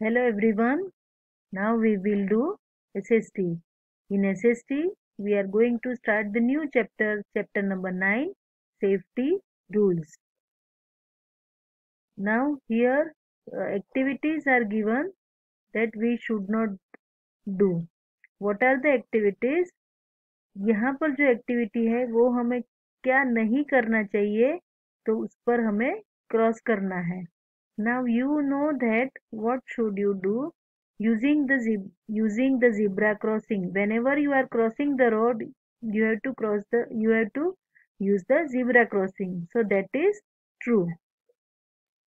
Hello everyone. Now we will do SST. In SST, we are going to start the new chapter number 9, Safety Rules. Now here activities are given that we should not do. What are the activities? यहाँ पर जो activity है वो हमें क्या नहीं करना चाहिए, तो उस पर हमें क्रॉस करना है. Now you know that what should you do using the zebra crossing. Whenever you are crossing the road, you have to use the zebra crossing. So that is true.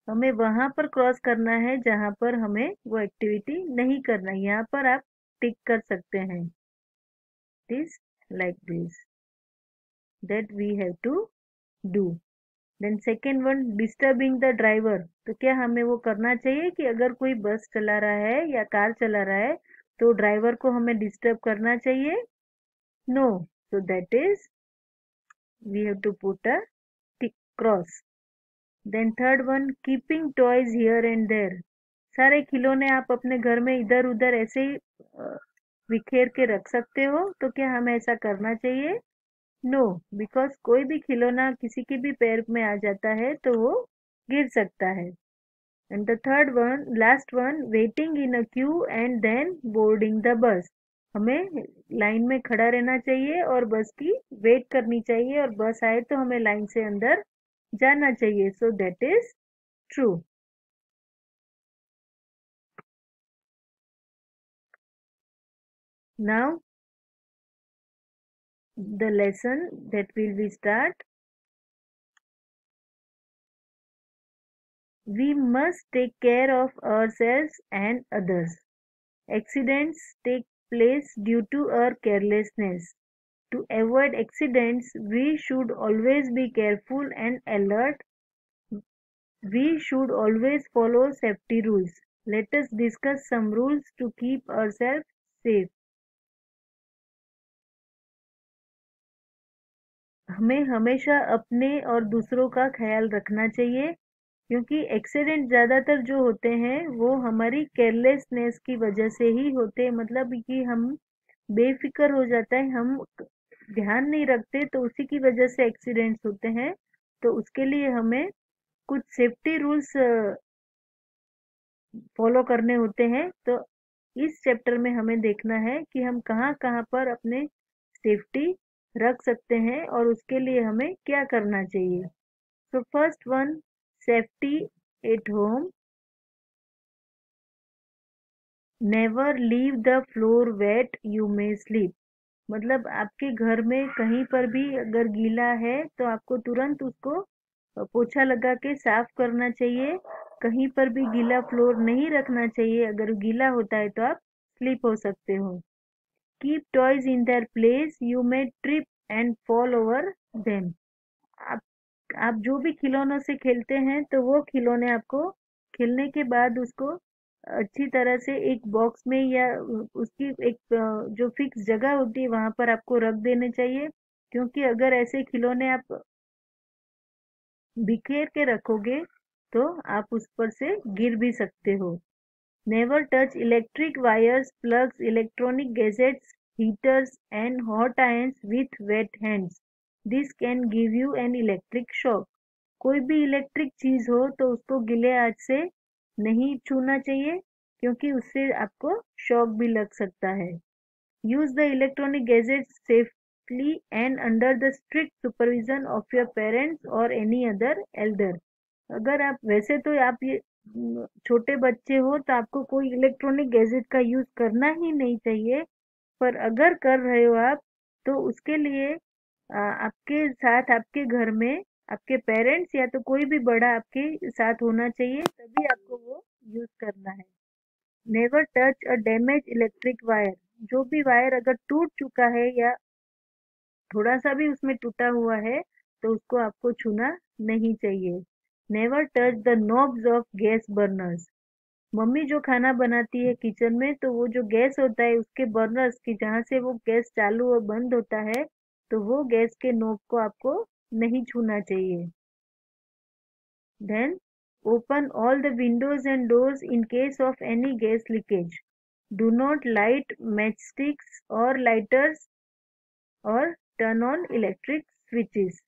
हमें वहां पर क्रॉस करना है जहां पर हमें वो एक्टिविटी नहीं करना. यहाँ पर आप टिक कर सकते हैं. This like this that we have to do. Then second one, disturbing the driver. तो क्या हमें वो करना चाहिए कि अगर कोई बस चला रहा है या कार चला रहा है तो ड्राइवर को हमें डिस्टर्ब करना चाहिए? No. So that is we have to put a cross. Then third one, keeping toys here and there. सारे खिलौने आप अपने घर में इधर उधर ऐसे ही बिखेर के रख सकते हो, तो क्या हमें ऐसा करना चाहिए? नो, बिकॉज कोई भी खिलौना किसी के भी पैर में आ जाता है तो वो गिर सकता है. And the third one, last one, waiting in a queue and then boarding the bus. हमें लाइन में खड़ा रहना चाहिए और बस की वेट करनी चाहिए, और बस आए तो हमें लाइन से अंदर जाना चाहिए. सो that is true. Now the lesson that will we start. We must take care of ourselves and others. Accidents take place due to our carelessness. To avoid accidents, we should always be careful and alert. We should always follow safety rules. Let us discuss some rules to keep ourselves safe. हमें हमेशा अपने और दूसरों का ख्याल रखना चाहिए, क्योंकि एक्सीडेंट ज़्यादातर जो होते हैं वो हमारी केयरलेसनेस की वजह से ही होते हैं. मतलब कि हम बेफिक्र हो जाता है, हम ध्यान नहीं रखते, तो उसी की वजह से एक्सीडेंट्स होते हैं. तो उसके लिए हमें कुछ सेफ्टी रूल्स फॉलो करने होते हैं. तो इस चैप्टर में हमें देखना है कि हम कहाँ कहाँ पर अपने सेफ्टी रख सकते हैं और उसके लिए हमें क्या करना चाहिए. So first one, safety at home. Never leave the floor wet, you may slip. मतलब आपके घर में कहीं पर भी अगर गीला है तो आपको तुरंत उसको पोछा लगा के साफ करना चाहिए. कहीं पर भी गीला फ्लोर नहीं रखना चाहिए. अगर गीला होता है तो आप स्लिप हो सकते हो. Keep toys in their place, you may trip and fall over them. आप आप जो भी खिलौनों से खेलते हैं तो वो खिलौने आपको खेलने के बाद उसको अच्छी तरह से एक बॉक्स में या उसकी एक जो फिक्स जगह होती है वहां पर आपको रख देने चाहिए, क्योंकि अगर ऐसे खिलौने आप बिखेर के रखोगे तो आप उस पर से गिर भी सकते हो. Never touch electric wires, plugs, electronic gadgets, heaters and hot irons with wet hands. This can give you an electric shock. कोई भी इलेक्ट्रिक चीज हो तो उसको गीले हाथ से नहीं छूना चाहिए, क्योंकि उससे आपको शॉक भी लग सकता है. Use the electronic gadgets safely and under the strict supervision of your parents और एनी अदर एल्डर. अगर आप वैसे तो आप ये छोटे बच्चे हो तो आपको कोई इलेक्ट्रॉनिक गैजेट का यूज करना ही नहीं चाहिए, पर अगर कर रहे हो आप तो उसके लिए आपके साथ आपके घर में आपके पेरेंट्स या तो कोई भी बड़ा आपके साथ होना चाहिए, तभी आपको वो यूज करना है. Never touch a damage electric wire. जो भी वायर अगर टूट चुका है या थोड़ा सा भी उसमें टूटा हुआ है तो उसको आपको छूना नहीं चाहिए. Never touch the knobs of gas burners. Mummy जो खाना बनाती है किचन में तो वो जो गैस होता है उसके बर्नर्स की जहाँ से वो गैस चालू और बंद होता है, तो वो गैस के नोब को आपको नहीं छूना चाहिए. Then Open all the windows and doors in case of any gas leakage. Do not light matchsticks or lighters or turn on electric switches.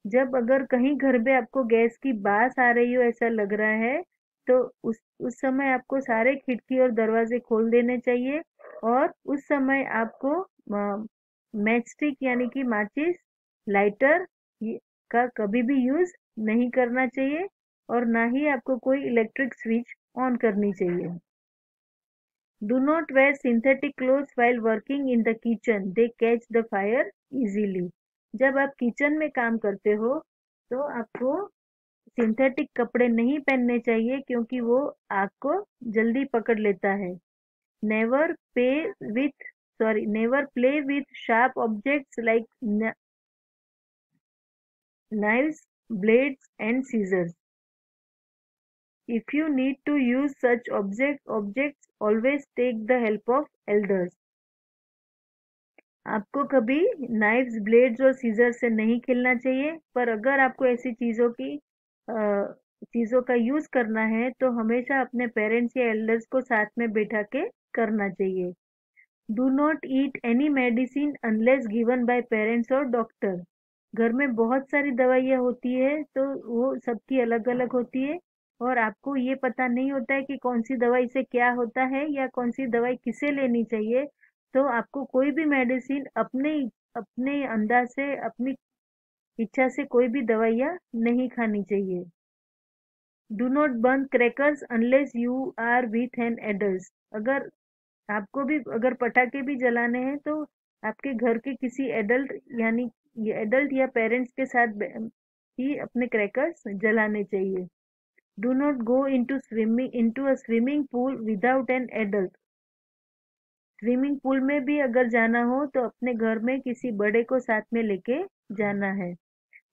जब अगर कहीं घर में आपको गैस की बास आ रही हो ऐसा लग रहा है तो उस समय आपको सारे खिड़की और दरवाजे खोल देने चाहिए और उस समय आपको मैच स्टिक यानी कि माचिस लाइटर का कभी भी यूज नहीं करना चाहिए और ना ही आपको कोई इलेक्ट्रिक स्विच ऑन करनी चाहिए. Do not wear synthetic clothes while working in the kitchen. They catch the fire easily. जब आप किचन में काम करते हो तो आपको सिंथेटिक कपड़े नहीं पहनने चाहिए क्योंकि वो आग को जल्दी पकड़ लेता है. Never never play with sharp objects like knives, blades and scissors. If you need to use such objects, always take the help of elders. आपको कभी नाइफ्स, ब्लेड्स और सीजर से नहीं खेलना चाहिए, पर अगर आपको ऐसी चीजों का यूज करना है तो हमेशा अपने पेरेंट्स या एल्डर्स को साथ में बैठा के करना चाहिए. Do not eat any medicine unless given by parents और डॉक्टर. घर में बहुत सारी दवाइयाँ होती है तो वो सबकी अलग अलग होती है और आपको ये पता नहीं होता है कि कौन सी दवाई से क्या होता है या कौन सी दवाई किसे लेनी चाहिए, तो आपको कोई भी मेडिसिन अपने अपने अंदाज से अपनी इच्छा से कोई भी दवाइयाँ नहीं खानी चाहिए. Do not burn crackers unless you are with an adult. अगर आपको भी अगर पटाखे भी जलाने हैं तो आपके घर के किसी एडल्ट यानी एडल्ट या पेरेंट्स के साथ ही अपने क्रैकर्स जलाने चाहिए. Do not go into a swimming pool without an adult. Swimming pool में भी अगर जाना हो तो अपने घर में किसी बड़े को साथ में लेके जाना है.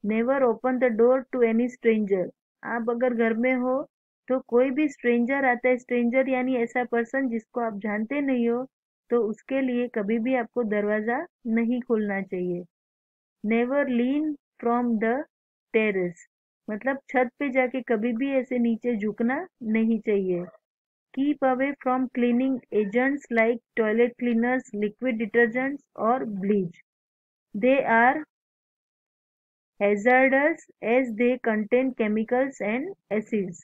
Never open the door to any stranger. आप अगर घर में हो तो कोई भी स्ट्रेंजर आता है, स्ट्रेंजर यानी ऐसा पर्सन जिसको आप जानते नहीं हो, तो उसके लिए कभी भी आपको दरवाजा नहीं खोलना चाहिए. Never lean from the terrace. मतलब छत पे जाके कभी भी ऐसे नीचे झुकना नहीं चाहिए. Keep away from cleaning agents like toilet cleaners, liquid detergents or bleach. They are hazardous as they contain chemicals and acids.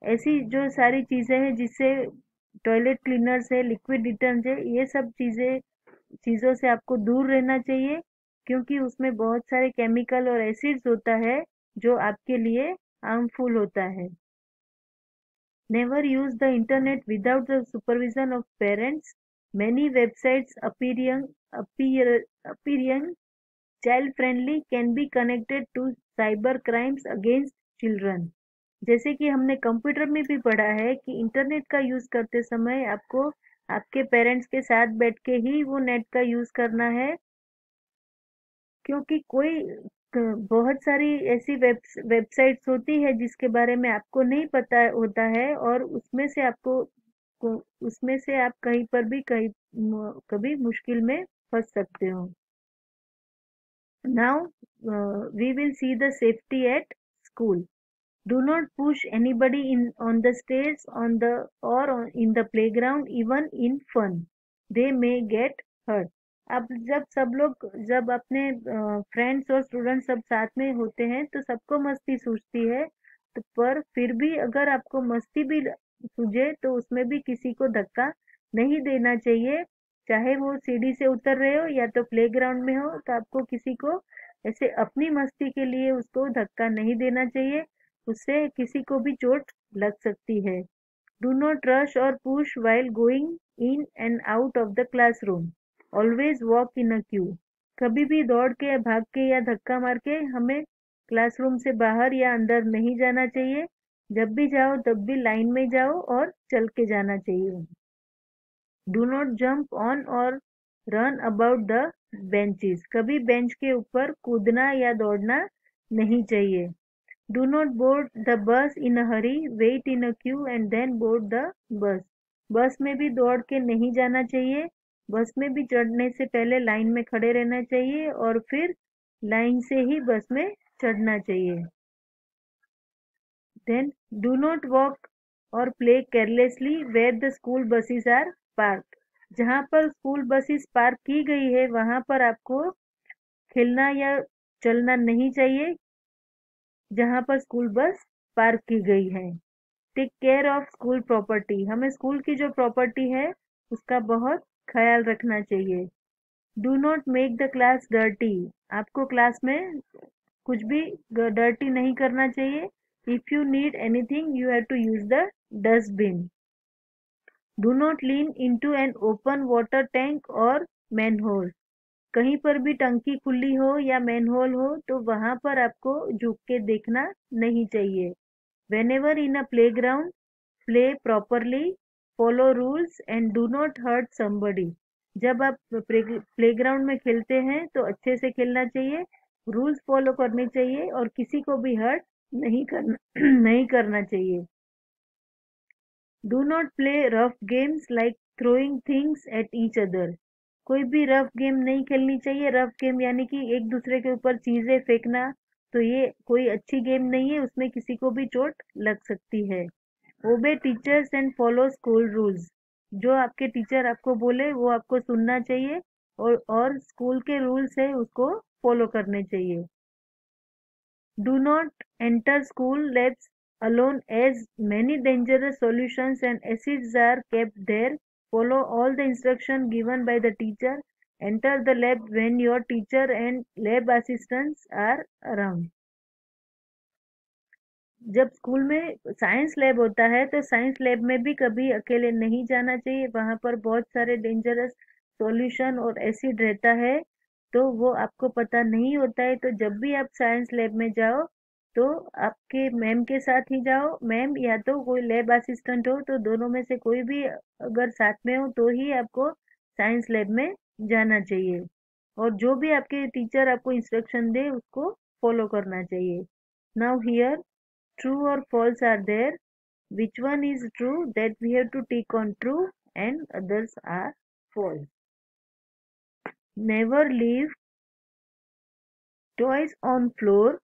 ऐसी जो सारी चीजें हैं जिससे टॉयलेट क्लीनर्स है, लिक्विड डिटर्जेंट है, ये सब चीजों से आपको दूर रहना चाहिए क्योंकि उसमें बहुत सारे केमिकल और एसिड्स होता है जो आपके लिए हार्मफुल होता है. Never use the internet without the supervision of parents. Many websites appearing child-friendly can be connected to cyber crimes against children. जैसे कि हमने कंप्यूटर में भी पढ़ा है कि इंटरनेट का यूज करते समय आपको आपके पेरेंट्स के साथ बैठ के ही वो नेट का यूज करना है क्योंकि बहुत सारी ऐसी वेबसाइट्स होती है जिसके बारे में आपको नहीं पता होता है और उसमें से आप कहीं पर भी कभी मुश्किल में फंस सकते हो. Now we will see the safety at school. Do not push anybody in on the stairs और in the playground even in fun. They may get hurt. अब जब अपने फ्रेंड्स और स्टूडेंट्स सब साथ में होते हैं तो सबको मस्ती सूझती है, तो पर फिर भी अगर आपको मस्ती भी सूझे तो उसमें भी किसी को धक्का नहीं देना चाहिए. चाहे वो सीढ़ी से उतर रहे हो या तो प्लेग्राउंड में हो, तो आपको किसी को ऐसे अपनी मस्ती के लिए उसको धक्का नहीं देना चाहिए, उससे किसी को भी चोट लग सकती है. डू नॉट रश और push while going in and out of the classroom. Always walk in a Q. कभी भी दौड़ के, भाग के या धक्का मार के हमें क्लासरूम से बाहर या अंदर नहीं जाना चाहिए. जब भी जाओ तब भी लाइन में जाओ और चल के जाना चाहिए. डू नॉट जंप ऑन और रन अबाउट द बेंचेस. कभी बेंच के ऊपर कूदना या दौड़ना नहीं चाहिए. Do not board the bus in a hurry. Wait in a queue and then board the bus. Bus में भी दौड़ के नहीं जाना चाहिए. बस में भी चढ़ने से पहले लाइन में खड़े रहना चाहिए और फिर लाइन से ही बस में चढ़ना चाहिए. Then do not walk or play carelessly where the school buses are parked. जहाँ पर स्कूल बसेस पार्क की गई है वहां पर आपको खेलना या चलना नहीं चाहिए जहाँ पर स्कूल बस पार्क की गई है। Take care of school property, हमें स्कूल की जो प्रॉपर्टी है उसका बहुत ख्याल रखना चाहिए। Do not make the class dirty, आपको क्लास में कुछ भी डर्टी नहीं करना चाहिए। If you need anything you have to use the dustbin. Do not lean into an open water tank और मैनहोल, कहीं पर भी टंकी खुली हो या मैनहोल हो तो वहां पर आपको झुक के देखना नहीं चाहिए। Whenever in a playground play properly, follow rules and do not hurt somebody, जब आप प्लेग्राउंड में खेलते हैं तो अच्छे से खेलना चाहिए, रूल्स फॉलो करने चाहिए और किसी को भी हर्ट नहीं करना नहीं करना चाहिए। Do not play rough games like throwing things at each other, कोई भी रफ गेम नहीं खेलनी चाहिए। रफ गेम यानी कि एक दूसरे के ऊपर चीजें फेंकना, तो ये कोई अच्छी गेम नहीं है, उसमें किसी को भी चोट लग सकती है। Obey teachers and follow school rules, जो आपके टीचर आपको बोले वो आपको सुनना चाहिए और स्कूल के रूल्स है उसको फॉलो करने चाहिए। Do not enter school labs alone as many dangerous solutions and acids are kept there. Follow all the instruction given by the teacher. Enter the lab when your teacher and lab assistants are around. जब school में science lab होता है तो science lab में भी कभी अकेले नहीं जाना चाहिए, वहां पर बहुत सारे डेंजरस सॉल्यूशन और एसिड रहता है तो वो आपको पता नहीं होता है। तो जब भी आप साइंस लैब में जाओ तो आपके मैम के साथ ही जाओ, मैम या तो कोई लैब असिस्टेंट हो, तो दोनों में से कोई भी अगर साथ में हो तो ही आपको साइंस लैब में जाना चाहिए और जो भी आपके टीचर आपको इंस्ट्रक्शन दे उसको फॉलो करना चाहिए। Now here true or false are there, which one is true, that we have to tick on true and others are false. Never leave toys on floor,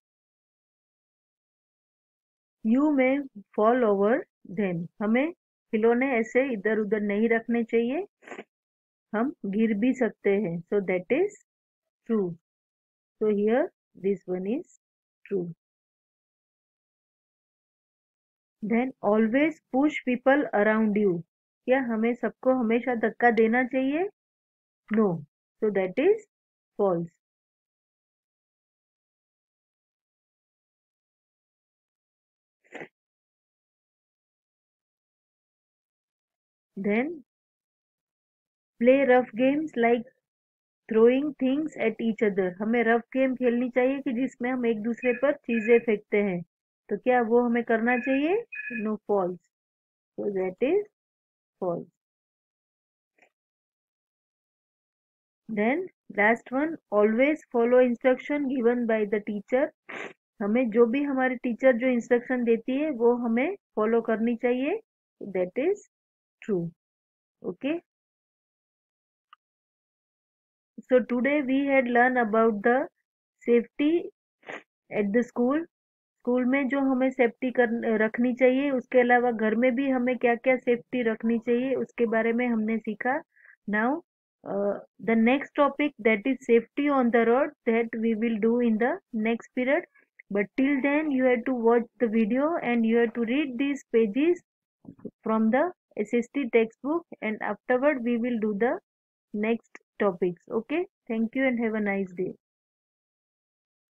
you may fall over them, हमें खिलौने ऐसे इधर उधर नहीं रखने चाहिए, हम गिर भी सकते हैं। So that is true. So here this one is true. Then always push people around you, क्या हमें सबको हमेशा धक्का देना चाहिए? No. So that is false. Then play rough games like throwing things at each other, हमें rough game खेलनी चाहिए कि जिसमें हम एक दूसरे पर चीजें फेंकते हैं, तो क्या वो हमें करना चाहिए? No, false. So that is false. Then last one, always follow instruction given by the teacher, हमें जो भी हमारे टीचर जो इंस्ट्रक्शन देती है वो हमें फॉलो करनी चाहिए। That is true. Okay. So today we had learned about the safety at the school. School में जो हमें सेफ्टी रखनी चाहिए, उसके अलावा घर में भी हमें क्या क्या सेफ्टी रखनी चाहिए उसके बारे में हमने सीखा। Now the next topic that is safety on the road, that we will do in the next period, but till then you have to watch the video and you have to read these pages from the SST textbook, and afterward we will do the next topics. Okay, thank you and have a nice day.